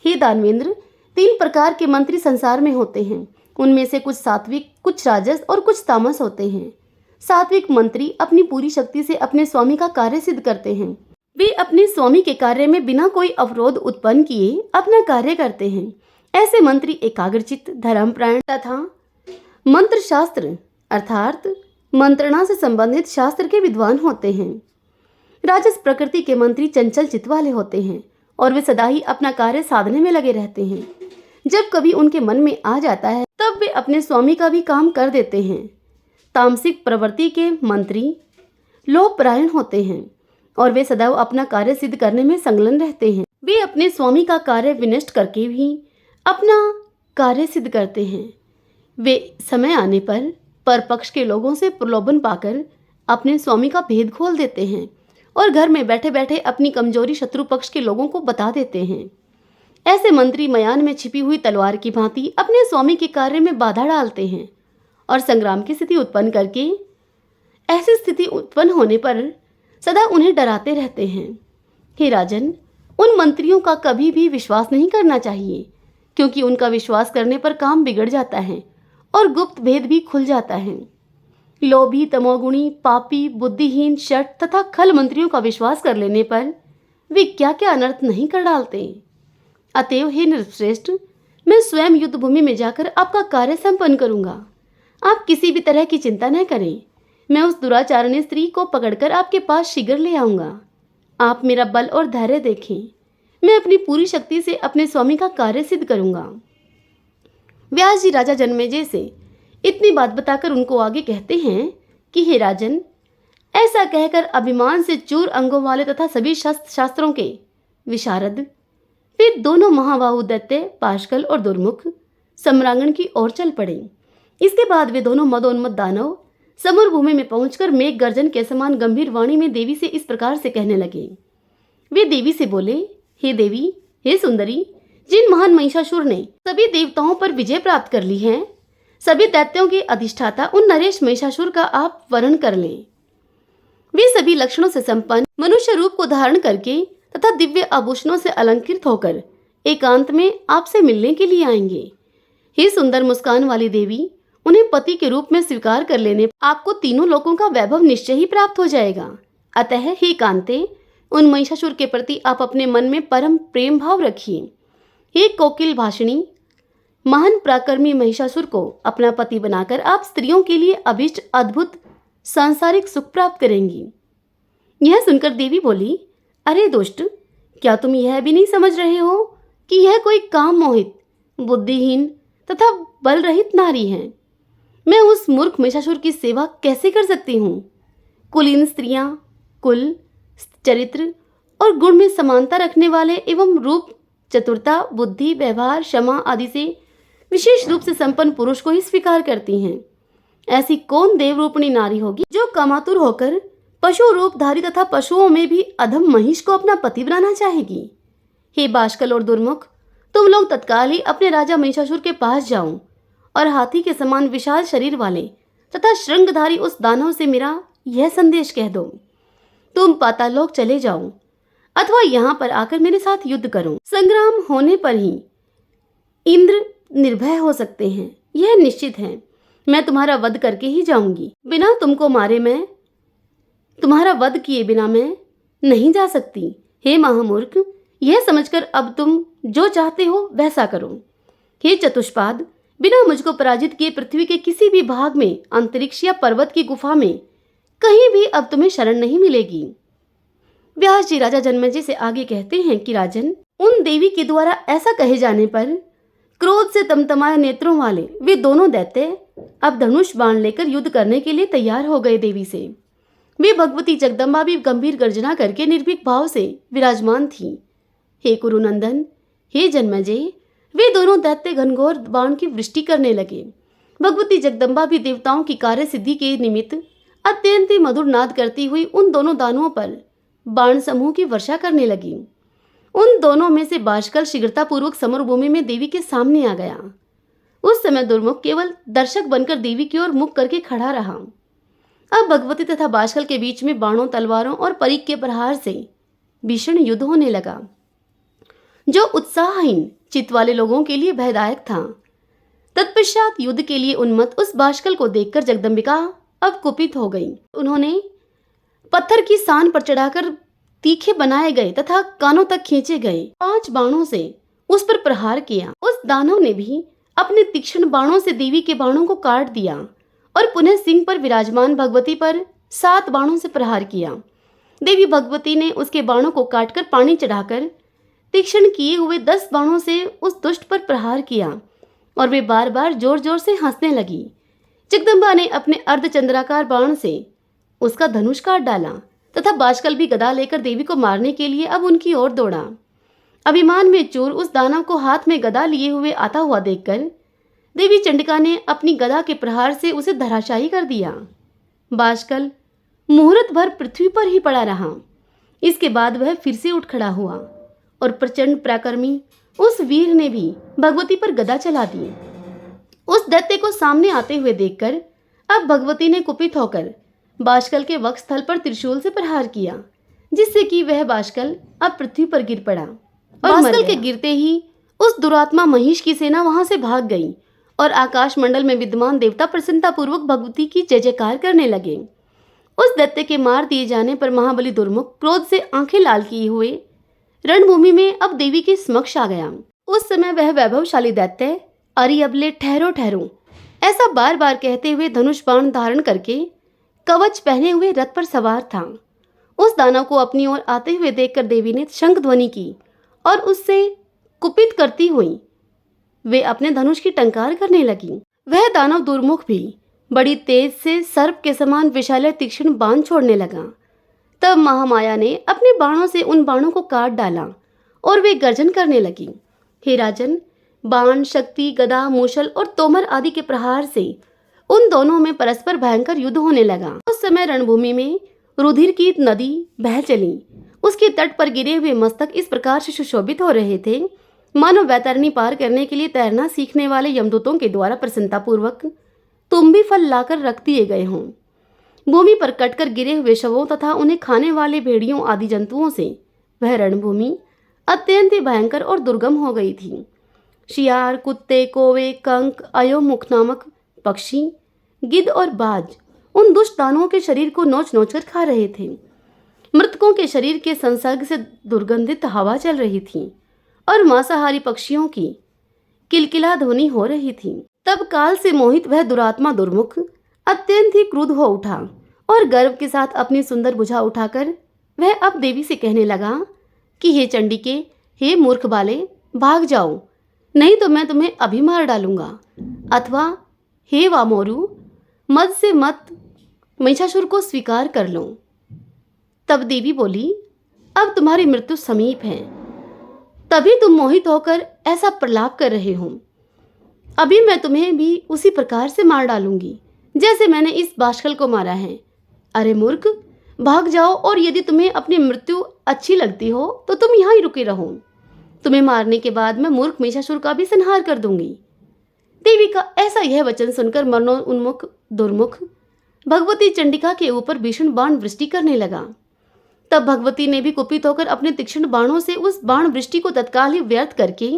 हे दानवेंद्र, 3 प्रकार के मंत्री संसार में होते हैं। उनमें से कुछ सात्विक, कुछ राजस और कुछ तामस होते हैं। सात्विक मंत्री अपनी पूरी शक्ति से अपने स्वामी का कार्य सिद्ध करते हैं। वे अपने स्वामी के कार्य में बिना कोई अवरोध उत्पन्न किए अपना कार्य करते हैं। ऐसे मंत्री एकाग्रचित्त, धर्मपरायण तथा मंत्र शास्त्र अर्थात मंत्रणा से संबंधित शास्त्र के विद्वान होते हैं। राजस प्रकृति के मंत्री चंचल चित्त वाले होते हैं और वे सदा ही अपना कार्य साधने में लगे रहते हैं। जब कभी उनके मन में आ जाता है तब वे अपने स्वामी का भी काम कर देते हैं। तामसिक प्रवृत्ति के मंत्री लोभपरायण होते हैं और वे सदैव अपना कार्य सिद्ध करने में संलग्न रहते हैं। वे अपने स्वामी का कार्य विनष्ट करके भी अपना कार्य सिद्ध करते हैं। वे समय आने पर परपक्ष के लोगों से प्रलोभन पाकर अपने स्वामी का भेद खोल देते हैं और घर में बैठे बैठे अपनी कमजोरी शत्रु पक्ष के लोगों को बता देते हैं। ऐसे मंत्री मयान में छिपी हुई तलवार की भांति अपने स्वामी के कार्य में बाधा डालते हैं और संग्राम की स्थिति उत्पन्न करके ऐसी स्थिति उत्पन्न होने पर सदा उन्हें डराते रहते हैं। हे राजन, उन मंत्रियों का कभी भी विश्वास नहीं करना चाहिए, क्योंकि उनका विश्वास करने पर काम बिगड़ जाता है और गुप्त भेद भी खुल जाता है। लोभी, तमोगुणी, पापी, बुद्धिहीन, शठ तथा खल मंत्रियों का विश्वास कर लेने पर वे क्या क्या अनर्थ नहीं कर डालते। अतएव हे नृपश्रेष्ठ, मैं स्वयं युद्ध भूमि में जाकर आपका कार्य संपन्न करूंगा। आप किसी भी तरह की चिंता न करें। मैं उस दुराचारणी स्त्री को पकड़कर आपके पास शीघ्र ले आऊंगा। आप मेरा बल और धैर्य देखें। मैं अपनी पूरी शक्ति से अपने स्वामी का कार्य सिद्ध करूंगा। व्यास जी राजा जन्मेजय से इतनी बात बताकर उनको आगे कहते हैं कि हे राजन, ऐसा कहकर अभिमान से चूर अंगों वाले तथा सभी शास्त्रों के विशारद वे दोनों महाबाहु दैत्य पाशकल और दुर्मुख सम्रांगण की ओर चल पड़े। इसके बाद वे दोनों मदोन्मत्त दानव समर भूमि में पहुंचकर मेघ गर्जन के समान गंभीर वाणी में देवी से इस प्रकार से कहने लगे। वे देवी से बोले, हे देवी, हे सुंदरी, जिन महान महिषासुर ने सभी देवताओं पर विजय प्राप्त कर ली है, सभी दैत्यों के अधिष्ठाता उन नरेश महिषासुर का आप वर्ण कर लें। वे सभी लक्षणों से संपन्न मनुष्य रूप को धारण करके तथा दिव्य आभूषणों से अलंकृत होकर एकांत में आपसे मिलने के लिए आएंगे। हे सुंदर मुस्कान वाली देवी, उन्हें पति के रूप में स्वीकार कर लेने आपको तीनों लोकों का वैभव निश्चय ही प्राप्त हो जाएगा। अतः हे कांते, उन महिषासुर के प्रति आप अपने मन में परम प्रेम भाव रखिए। हे कोकिल भाषिणी, महान पराक्रमी महिषासुर को अपना पति बनाकर आप स्त्रियों के लिए अभिष्ट अद्भुत सांसारिक सुख प्राप्त करेंगी। यह सुनकर देवी बोली, अरे दुष्ट, क्या तुम यह भी नहीं समझ रहे हो कि यह कोई काम मोहित, बुद्धिहीन तथा बल रहित नारी है। मैं उस मूर्ख महिषासुर की सेवा कैसे कर सकती हूँ। कुलीन स्त्रियां कुल, चरित्र और गुण में समानता रखने वाले एवं रूप, चतुरता, बुद्धि, व्यवहार, क्षमा आदि से विशेष रूप से संपन्न पुरुष को ही स्वीकार करती हैं। ऐसी कौन देवरूपणी नारी होगी जो कामातुर होकर पशु रूपधारी तथा पशुओं में भी अधम महिष को अपना पति बनाना चाहेगी। हे बाष्कल और दुर्मुख, तुम लोग तत्काल ही अपने राजा महिषासुर के पास जाओ और हाथी के समान विशाल शरीर वाले तथा श्रृंगधारी उस दानव से मेरा यह संदेश कह दो, तुम पाताललोक चले जाओ अथवा यहाँ पर आकर मेरे साथ युद्ध करो। संग्राम होने पर ही इंद्र निर्भय हो सकते हैं, यह निश्चित है। मैं तुम्हारा वध करके ही जाऊंगी। बिना तुमको मारे मैं तुम्हारा वध किए बिना मैं नहीं जा सकती। हे महामूर्ख, यह समझकर अब तुम जो चाहते हो वैसा करो। हे चतुष्पाद, बिना मुझको पराजित किए पृथ्वी के किसी भी भाग में, अंतरिक्ष या पर्वत की गुफा में कहीं भी अब तुम्हें शरण नहीं मिलेगी। व्यास जी राजा जन्मेजय से आगे कहते हैं कि राजन, उन देवी के द्वारा ऐसा कहे जाने पर क्रोध से तमतमाए नेत्रों वाले वे दोनों दैत्य अब धनुष बाण लेकर युद्ध करने के लिए तैयार हो गए। देवी से वे भगवती जगदम्बा भी गंभीर गर्जना करके निर्भीक भाव से विराजमान थी। हे कुरुनंदन, हे जन्मेजय, वे दोनों दैत्य घनघोर बाण की वृष्टि करने लगे। भगवती जगदम्बा भी देवताओं की कार्य सिद्धि के निमित्त अत्यंत ही मधुर नाद करती हुई उन दोनों दानवों पर बाण समूह की वर्षा करने लगी। उन दोनों में से बाष्कल शीघ्रतापूर्वक समरभूमि में देवी के सामने आ गया। उस समय दुर्मुख केवल दर्शक बनकर देवी की ओर मुख करके खड़ा रहा। अब भगवती तथा बाष्कल के बीच में बाणों, तलवारों और परीख के प्रहार से भीषण युद्ध होने लगा, जो उत्साहहीन चित्त वाले लोगों के लिए भयदायक था। तत्पश्चात युद्ध के लिए उन्मत्त उस बाष्कल को देखकर जगदम्बिका अब कुपित हो गई। उन्होंने पत्थर की सान पर चढ़ाकर तीखे बनाए गए तथा कानों तक खींचे गए 5 बाणों से उस पर प्रहार किया। उस दानव ने भी अपने तीक्ष्ण बाणों से देवी के बाणों को काट दिया और पुनः सिंह पर विराजमान भगवती पर 7 बाणों से प्रहार किया। देवी भगवती ने उसके बाणों को काटकर पानी चढ़ाकर तीक्ष्ण किए हुए 10 बाणों से उस दुष्ट पर प्रहार किया और वे बार बार जोर जोर से हंसने लगी। जगदम्बा ने अपने अर्धचंद्राकार बाण से उसका धनुष काट डाला तथा बाष्कल भी गदा लेकर देवी को मारने के लिए अब उनकी ओर दौड़ा। अभिमान में चूर उस दानव को हाथ में गदा लिए हुए आता हुआ देखकर देवी चंडिका ने अपनी गदा के प्रहार से उसे धराशायी कर दिया। बाष्कल मुहूर्त भर पृथ्वी पर ही पड़ा रहा। इसके बाद वह फिर से उठ खड़ा हुआ और प्रचंड पराक्रमी उस वीर ने भी भगवती पर गदा चला दी। उस दैत्य को सामने आते हुए देखकर अब भगवती ने कुपित होकर बाष्कल के वक्षस्थल पर त्रिशूल से प्रहार किया, जिससे कि वह बाष्कल अब पृथ्वी पर गिर पड़ा और बाष्कल के गिरते ही उस दुरात्मा महिष की सेना वहां से भाग गई और आकाश मंडल में विद्यमान देवता प्रसन्नतापूर्वक भगवती की जय जयकार करने लगे। उस दैत्य के मार दिए जाने पर महाबली दुर्मुख क्रोध से आंखें लाल किए हुए रणभूमि में अब देवी के समक्ष आ गया। उस समय वह वैभवशाली दैत्य अरे अबले ठहरो ठहरो ऐसा बार बार कहते हुए धनुष बाण धारण करके कवच पहने हुए रथ पर सवार था। उस दानव को अपनी ओर आते हुए देखकर देवी ने शंख ध्वनि की और उससे कुपित करती हुई वे अपने धनुष की टंकार करने लगी। वह दानव दुर्मुख भी बड़ी तेज से सर्प के समान विशाल तीक्ष्ण बाण छोड़ने लगा। तब महामाया ने अपने बाणों से उन बाणों को काट डाला और वे गर्जन करने लगी। हे राजन, बाण, शक्ति, गदा, मूषल और तोमर आदि के प्रहार से उन दोनों में परस्पर भयंकर युद्ध होने लगा। उस समय रणभूमि में रुधिर की नदी बह चली। उसके तट पर गिरे हुए मस्तक इस प्रकार से सुशोभित हो रहे थे मानो वैतरणी पार करने के लिए तैरना सीखने वाले यमदूतों के द्वारा प्रसन्नतापूर्वक तुम्बी फल लाकर रख दिए गए हों। भूमि पर कटकर गिरे हुए शवों तथा उन्हें खाने वाले भेड़ियों आदि जंतुओं से वह रणभूमि अत्यंत ही भयंकर और दुर्गम हो गई थी। शियार, कुत्ते, कौवे, कंक, अयोमुख नामक पक्षी, गिद्ध और बाज उन दुष्ट दानवों के शरीर को नोच नोच कर खा रहे थे। मृतकों के शरीर के संसर्ग से दुर्गंधित हवा चल रही थी और मांसाहारी पक्षियों की किलकिला ध्वनि हो रही थी। तब काल से मोहित वह दुरात्मा दुर्मुख अत्यंत ही क्रुद्ध हो उठा और गर्व के साथ अपनी सुंदर भुजा उठाकर वह अब देवी से कहने लगा कि हे चंडिके, हे मूर्ख बाले, भाग जाओ, नहीं तो मैं तुम्हें अभी मार डालूंगा। अथवा हे वामोरु, मद से मत महिषासुर को स्वीकार कर लो। तब देवी बोली, अब तुम्हारी मृत्यु समीप है, तभी तुम मोहित होकर ऐसा प्रलाप कर रहे हो। अभी मैं तुम्हें भी उसी प्रकार से मार डालूंगी जैसे मैंने इस बाष्कल को मारा है। अरे मूर्ख, भाग जाओ, और यदि तुम्हें अपनी मृत्यु अच्छी लगती हो तो तुम यहाँ ही रुके रहो। तुम्हें मारने के बाद मैं मूर्ख महिषासुर का भी संहार कर दूंगी। देवी का ऐसा यह वचन सुनकर मरणोन्मुख दुर्मुख भगवती चंडिका के ऊपर भीषण बाण वृष्टि करने लगा। तब भगवती ने भी कुपित होकर अपने तीक्ष्ण बाणों से उस बाण वृष्टि को तत्काल ही व्यर्थ करके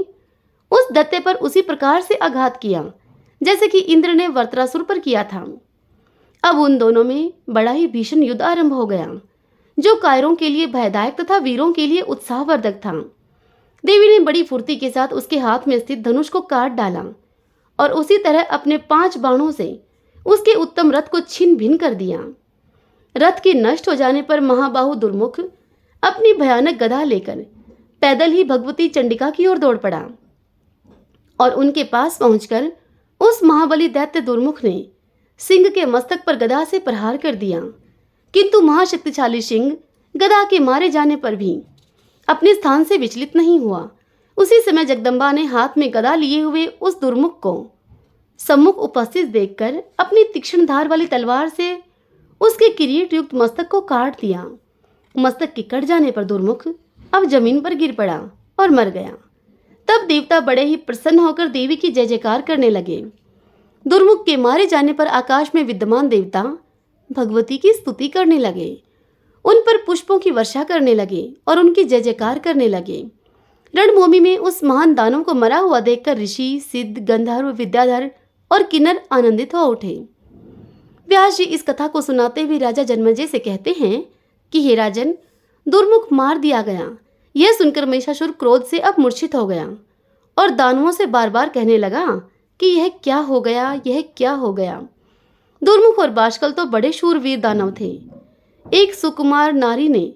उस दैत्य पर उसी प्रकार से आघात किया जैसे कि इंद्र ने वृत्रासुर पर किया था। अब उन दोनों में बड़ा ही भीषण युद्ध आरंभ हो गया, जो कायरों के लिए भयदायक तथा वीरों के लिए उत्साहवर्धक था। देवी ने बड़ी फुर्ती के साथ उसके हाथ में स्थित धनुष को काट डाला और उसी तरह अपने 5 बाणों से उसके उत्तम रथ को छिन्न भिन्न कर दिया। रथ के नष्ट हो जाने पर महाबाहु दुर्मुख अपनी भयानक गदा लेकर पैदल ही भगवती चंडिका की ओर दौड़ पड़ा और उनके पास पहुंचकर उस महाबली दैत्य दुर्मुख ने सिंह के मस्तक पर गदा से प्रहार कर दिया। किंतु महाशक्तिशाली सिंह गदा के मारे जाने पर भी अपने स्थान से विचलित नहीं हुआ। उसी समय जगदम्बा ने हाथ में गदा लिए हुए उस दुर्मुख को सम्मुख उपस्थित देखकर अपनी तीक्ष्ण धार वाली तलवार से उसके किरीट युक्त मस्तक को काट दिया। मस्तक के कट जाने पर दुर्मुख अब जमीन पर गिर पड़ा और मर गया। तब देवता बड़े ही प्रसन्न होकर देवी की जय जयकार करने लगे। दुर्मुख के मारे जाने पर आकाश में विद्यमान देवता भगवती की स्तुति करने लगे, उन पर पुष्पों की वर्षा करने लगे और उनकी जय जयकार करने लगे। रणभूमि में उस महान दानव को मरा हुआ देखकर ऋषि, सिद्ध, गंधर्व, विद्याधर और किन्नर आनंदित हो उठे। व्यास जी इस कथा को सुनाते हुए राजा जन्मेजय से कहते हैं कि हे राजन, दुर्मुख मार दिया गया। यह सुनकर महिषासुर क्रोध से अब मूर्छित हो गया और दानवों से बार बार कहने लगा कि यह क्या हो गया, यह क्या हो गया। दुर्मुख और बाष्कल तो बड़े शूरवीर दानव थे। एक सुकुमार नारी ने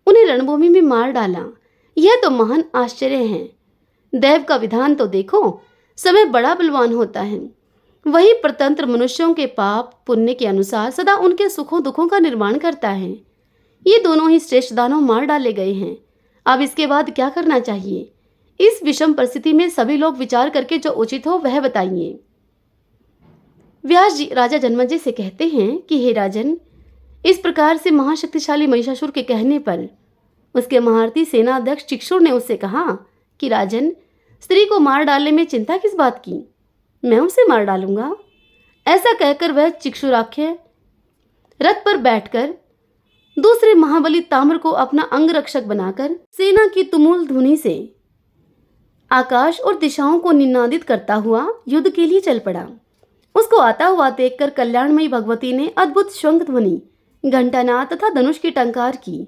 उन्हें रणभूमि में मार डाला। यह तो महान आश्चर्य है। दैव का विधान तो देखो, समय बड़ा बलवान होता है। वही परतंत्र मनुष्यों के पाप पुण्य के अनुसार सदा उनके सुखों दुखों का निर्माण करता है। ये दोनों ही श्रेष्ठ दानव मार डाले गए हैं। अब इसके बाद क्या करना चाहिए? इस विषम परिस्थिति में सभी लोग विचार करके जो उचित हो वह बताइए। व्यास जी राजा जन्मेजय से कहते हैं कि हे राजन, इस प्रकार से महाशक्तिशाली महिषासुर के कहने पर उसके महारथी सेनाध्यक्ष चिक्षुर ने उससे कहा कि राजन, स्त्री को मार डालने में चिंता किस बात की, मैं उसे मार डालूंगा। ऐसा कहकर वह चिक्षुराख्य रथ पर बैठकर दूसरे महाबली ताम्र को अपना अंग रक्षक बनाकर सेना की तुमुल ध्वनि से आकाश और दिशाओं को निनादित करता हुआ युद्ध के लिए चल पड़ा। उसको आता हुआ देखकर कल्याणमयी भगवती ने अद्भुत शंख ध्वनि, घंटानाद तथा धनुष की टंकार की।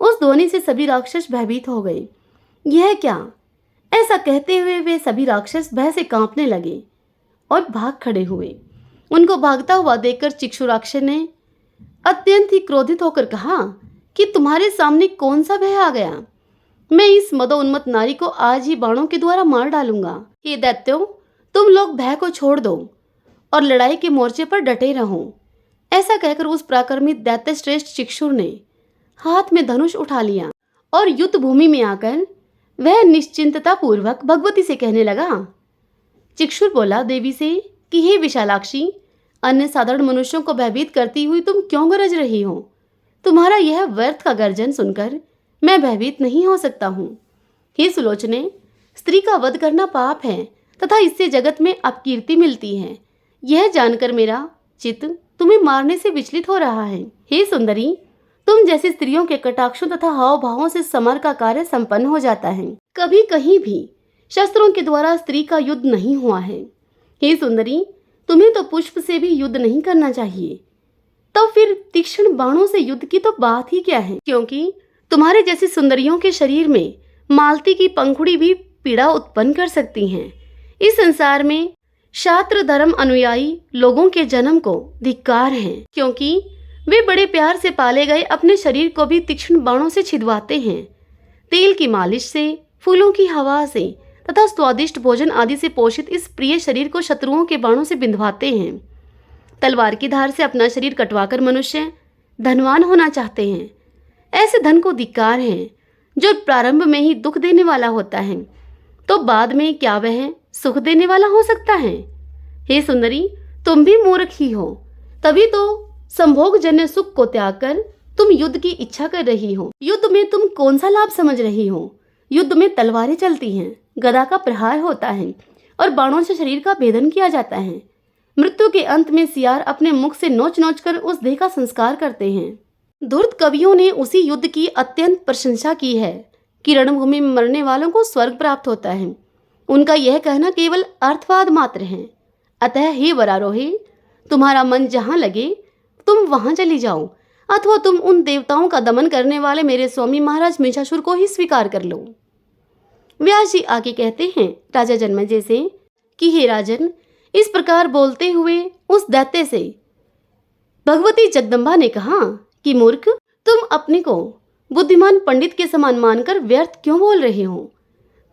उस ध्वनि से सभी राक्षस भयभीत हो गए। यह क्या? ऐसा कहते हुए वे सभी राक्षस भय से कांपने लगे और भाग खड़े हुए। उनको भागता हुआ देखकर चिक्षुराक्ष ने अत्यंत ही क्रोधित होकर कहा कि तुम्हारे सामने कौन सा भय आ गया? मैं इस मदोन्मत्त नारी को आज ही बाणों के द्वारा मार डालूंगा। हे दैत्यों, तुम लोग भय को छोड़ दो और लड़ाई के मोर्चे पर डटे रहो। ऐसा कहकर उस प्राक्रमित दैत्य श्रेष्ठ चिक्षुर ने हाथ में धनुष उठा लिया और युद्ध भूमि में आकर वह निश्चिंतता पूर्वक भगवती से कहने लगा। चिक्षुर बोला देवी से कि हे विशालाक्षी, अन्य साधारण मनुष्यों को भयभीत करती हुई तुम क्यों गरज रही हो? तुम्हारा यह व्यर्थ का गर्जन सुनकर मैं भयभीत नहीं हो सकता हूँ। हे सुलोचने, स्त्री का वध करना पाप है तथा इससे जगत में अपकीर्ति मिलती है। यह जानकर मेरा चित्त तुम्हें मारने से विचलित हो रहा है। हे सुंदरी, तुम जैसी स्त्रियों के कटाक्षों तथा हाव भावों से समर का कार्य संपन्न हो जाता है। कभी कहीं भी शस्त्रों के द्वारा स्त्री का युद्ध नहीं हुआ है। हे सुंदरी, तुम्हें तो पुष्प से भी युद्ध नहीं करना चाहिए। तो फिर तीक्ष्ण बाणों से युद्ध की तो बात ही क्या है? क्योंकि तुम्हारे जैसी सुंदरियों के शरीर में मालती की पंखुड़ी भी पीड़ा उत्पन्न कर सकती हैं। इस संसार में शास्त्र धर्म अनुयायी लोगों के जन्म को धिक्कार है, क्योंकि वे बड़े प्यार से पाले गए अपने शरीर को भी तीक्ष्ण बाणों से छिदवाते हैं। तेल की मालिश से, फूलों की हवा से तथा स्वादिष्ट भोजन आदि से पोषित इस प्रिय शरीर को शत्रुओं के बाणों से बिंधवाते हैं। तलवार की धार से अपना शरीर कटवाकर मनुष्य धनवान होना चाहते हैं। ऐसे धन को धिक्कार है जो प्रारंभ में ही दुख देने वाला होता है, तो बाद में क्या वह सुख देने वाला हो सकता है? हे सुंदरी, तुम भी मूर्ख ही हो, तभी तो संभोगजन्य सुख को त्याग कर तुम युद्ध की इच्छा कर रही हो। युद्ध में तुम कौन सा लाभ समझ रही हो? युद्ध में तलवारें चलती हैं, गदा का प्रहार होता है और बाणों से शरीर का भेदन किया जाता है। मृत्यु के अंत में सियार अपने मुख से नोच नोच कर उस देह का संस्कार करते हैं। धूर्त कवियों ने उसी युद्ध की अत्यंत प्रशंसा की है कि रणभूमि में मरने वालों को स्वर्ग प्राप्त होता है। उनका यह कहना केवल अर्थवाद मात्र है। अतः हे वरारोहे, तुम्हारा मन जहाँ लगे तुम वहां चली जाओ, अथवा तुम उन देवताओं का दमन करने वाले मेरे स्वामी महाराज महिषासुर को ही स्वीकार कर लो। व्यास जी आगे कहते हैं राजा जन्मेजय से कि हे राजन, इस प्रकार बोलते हुए उस दैत्य से भगवती जगदम्बा ने कहा कि मूर्ख, तुम अपने को बुद्धिमान पंडित के समान मानकर व्यर्थ क्यों बोल रहे हो?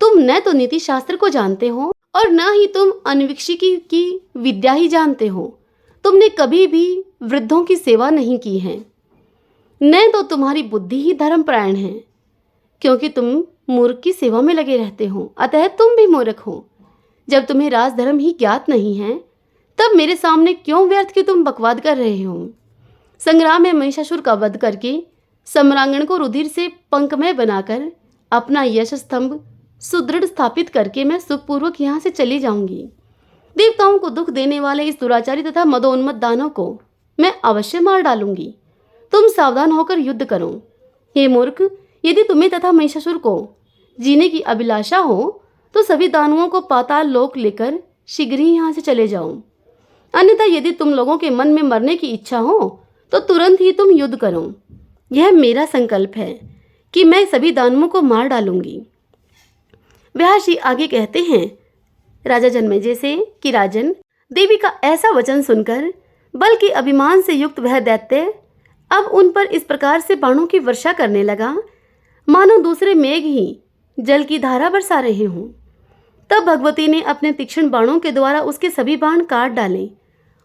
तुम न तो नीति शास्त्र को जानते हो और न ही तुम अन्वीक्षिकी की विद्या ही जानते हो। तुमने कभी भी वृद्धों की सेवा नहीं की है, न तो तुम्हारी बुद्धि ही धर्मपरायण है, क्योंकि तुम मूर्ख की सेवा में लगे रहते हो। अतः तुम भी मूर्ख हो। जब तुम्हें राजधर्म ही ज्ञात नहीं है, तब मेरे सामने क्यों व्यर्थ की तुम बकवाद कर रहे हो? संग्राम में महिषासुर का वध करके सम्रांगण को रुधिर से पंखमय बनाकर अपना यश स्तंभ सुदृढ़ स्थापित करके मैं सुखपूर्वक यहाँ से चली जाऊंगी। देवताओं को दुख देने वाले इस दुराचारी तथा मदोन्मत्त दानव को मैं अवश्य मार डालूंगी। तुम सावधान होकर युद्ध करो। हे मूर्ख, यदि तुम्हें तथा महिषासुर को जीने की अभिलाषा हो तो सभी दानवों को पाताल लोक लेकर शीघ्र ही यहाँ से चले जाओ। अन्यथा यदि तुम लोगों के मन में मरने की इच्छा हो तो तुरंत ही तुम युद्ध करो। यह मेरा संकल्प है कि मैं सभी दानवों को मार डालूंगी। व्यास जी आगे कहते हैं राजा जन्मेजय से कि राजन, देवी का ऐसा वचन सुनकर बल्कि अभिमान से युक्त वह दैत्य अब उन पर इस प्रकार से बाणों की वर्षा करने लगा मानो दूसरे मेघ ही जल की धारा बरसा रहे हों। तब भगवती ने अपने तीक्ष्ण बाणों के द्वारा उसके सभी बाण काट डाले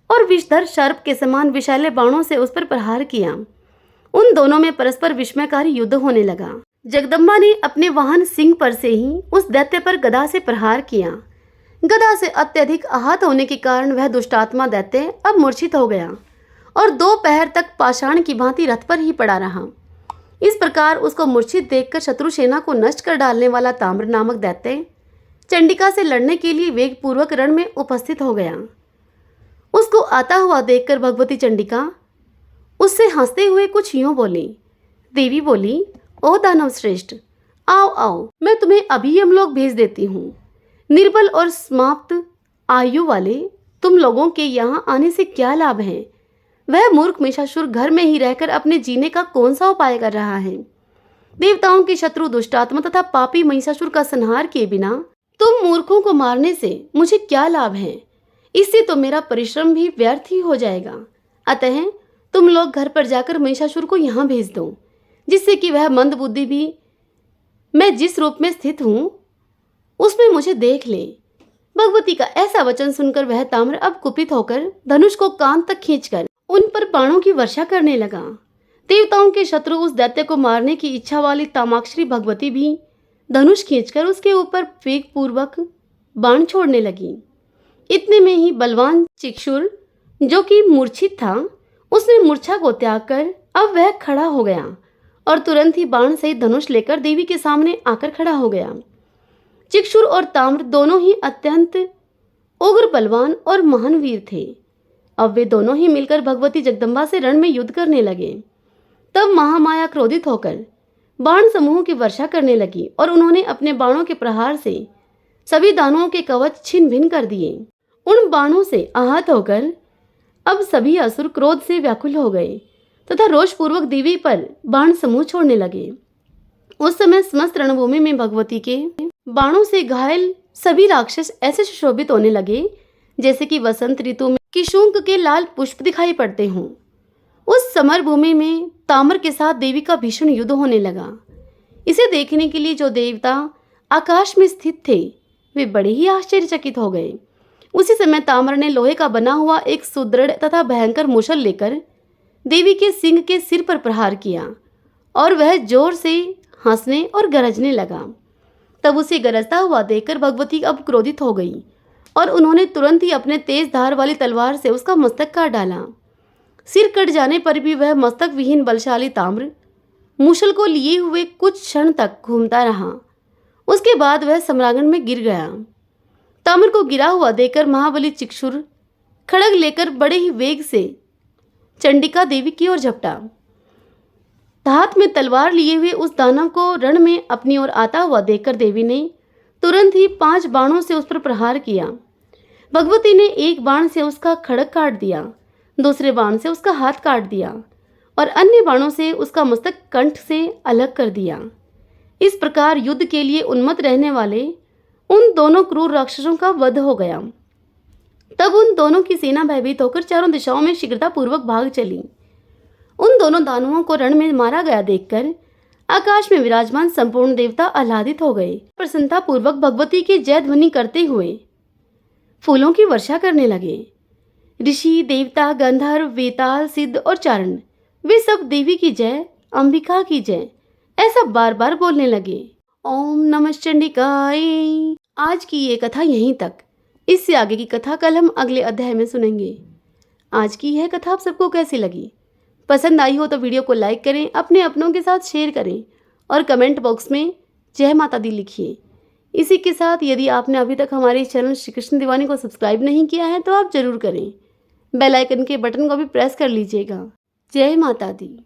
और विषधर सर्प के समान विषैले बाणों से उस पर प्रहार किया। उन दोनों में परस्पर विस्मयकारी युद्ध होने लगा। जगदम्बा ने अपने वाहन सिंह पर से ही उस दैत्य पर गदा से प्रहार किया। गदा से अत्यधिक आहत होने के कारण वह दुष्टात्मा दैत्य अब मूर्छित हो गया और 2 पहर तक पाषाण की भांति रथ पर ही पड़ा रहा। इस प्रकार उसको मूर्छित देखकर शत्रु सेना को नष्ट कर डालने वाला ताम्र नामक दैत्य चंडिका से लड़ने के लिए वेगपूर्वक रण में उपस्थित हो गया। उसको आता हुआ देखकर भगवती चंडिका उससे हंसते हुए कुछ यूं बोली। देवी बोली, ओ दानव श्रेष्ठ, आओ आओ, मैं तुम्हें अभी यमलोक भेज देती हूँ। निर्बल और समाप्त आयु वाले तुम लोगों के यहाँ आने से क्या लाभ है? वह मूर्ख महिषासुर घर में ही रहकर अपने जीने का कौन सा उपाय कर रहा है? देवताओं के शत्रु दुष्टात्मा तथा पापी महिषासुर का संहार किए बिना तुम मूर्खों को मारने से मुझे क्या लाभ है? इससे तो मेरा परिश्रम भी व्यर्थ ही हो जाएगा। अतः तुम लोग घर पर जाकर महिषासुर को यहाँ भेज दो, जिससे कि वह मंद बुद्धि भी मैं जिस रूप में स्थित हूँ उसमें मुझे देख ले। भगवती का ऐसा वचन सुनकर वह ताम्र अब कुपित होकर धनुष को कान तक खींचकर उन पर बाणों की वर्षा करने लगा। देवताओं के शत्रु उस दैत्य को मारने की इच्छा वाली तामाक्षरी भगवती भी धनुष खींचकर उसके ऊपर वेग पूर्वक बाण छोड़ने लगी। इतने में ही बलवान चिक्षुर, जो कि मूर्छित था, उसने मूर्छा को त्याग कर अब वह खड़ा हो गया और तुरंत ही बाण सहित धनुष लेकर देवी के सामने आकर खड़ा हो गया। चिक्षुर और ताम्र दोनों ही अत्यंत उग्र बलवान और महान वीर थे। अब वे दोनों ही मिलकर भगवती जगदम्बा से रण में युद्ध करने लगे। तब महामाया क्रोधित होकर बाण समूह की वर्षा करने लगी और उन्होंने अपने बाणों के प्रहार से सभी दानवों के कवच छिन्न भिन्न कर दिए। उन बाणों से आहत होकर अब सभी असुर क्रोध से व्याकुल हो गए तथा रोषपूर्वक देवी पर बाण समूह छोड़ने लगे। उस समय समस्त रणभूमि में भगवती के बाणों से घायल सभी राक्षस ऐसे सुशोभित होने लगे जैसे कि वसंत ऋतु में किशुंक के लाल पुष्प दिखाई पड़ते हों। उस समर भूमि में ताम्र के साथ देवी का भीषण युद्ध होने लगा। इसे देखने के लिए जो देवता आकाश में स्थित थे वे बड़े ही आश्चर्यचकित हो गए। उसी समय ताम्र ने लोहे का बना हुआ एक सुदृढ़ तथा भयंकर मूसल लेकर देवी के सिंह के सिर पर प्रहार किया और वह जोर से हंसने और गरजने लगा। तब उसे गरजता हुआ देखकर भगवती अब क्रोधित हो गई और उन्होंने तुरंत ही अपने तेज धार वाली तलवार से उसका मस्तक काट डाला। सिर कट जाने पर भी वह मस्तक विहीन बलशाली ताम्र मूसल को लिए हुए कुछ क्षण तक घूमता रहा। उसके बाद वह सम्रांगण में गिर गया। ताम्र को गिरा हुआ देखकर महाबली चिक्षुर खड़ग लेकर बड़े ही वेग से चंडिका देवी की ओर झपटा। हाथ में तलवार लिए हुए उस दानव को रण में अपनी ओर आता हुआ देखकर देवी ने तुरंत ही 5 बाणों से उस पर प्रहार किया। भगवती ने एक बाण से उसका खड़ग काट दिया, दूसरे बाण से उसका हाथ काट दिया और अन्य बाणों से उसका मस्तक कंठ से अलग कर दिया। इस प्रकार युद्ध के लिए उन्मत्त रहने वाले उन दोनों क्रूर राक्षसों का वध हो गया। तब उन दोनों की सेना भयभीत होकर चारों दिशाओं में शीघ्रतापूर्वक भाग चली। उन दोनों दानवों को रण में मारा गया देखकर आकाश में विराजमान संपूर्ण देवता आह्लादित हो गए। प्रसन्नता पूर्वक भगवती की जय ध्वनि करते हुए फूलों की वर्षा करने लगे। ऋषि, देवता, गंधर्व, वेताल, सिद्ध और चारण वे सब देवी की जय, अंबिका की जय ऐसा बार बार बोलने लगे। ओम नमः चंडिकाय। आज की ये कथा यहीं तक। इससे आगे की कथा कल हम अगले अध्याय में सुनेंगे। आज की यह कथा आप सबको कैसी लगी? पसंद आई हो तो वीडियो को लाइक करें, अपने अपनों के साथ शेयर करें और कमेंट बॉक्स में जय माता दी लिखिए। इसी के साथ यदि आपने अभी तक हमारे चैनल श्री कृष्ण दीवानी को सब्सक्राइब नहीं किया है तो आप जरूर करें। बेल आइकन के बटन को भी प्रेस कर लीजिएगा। जय माता दी।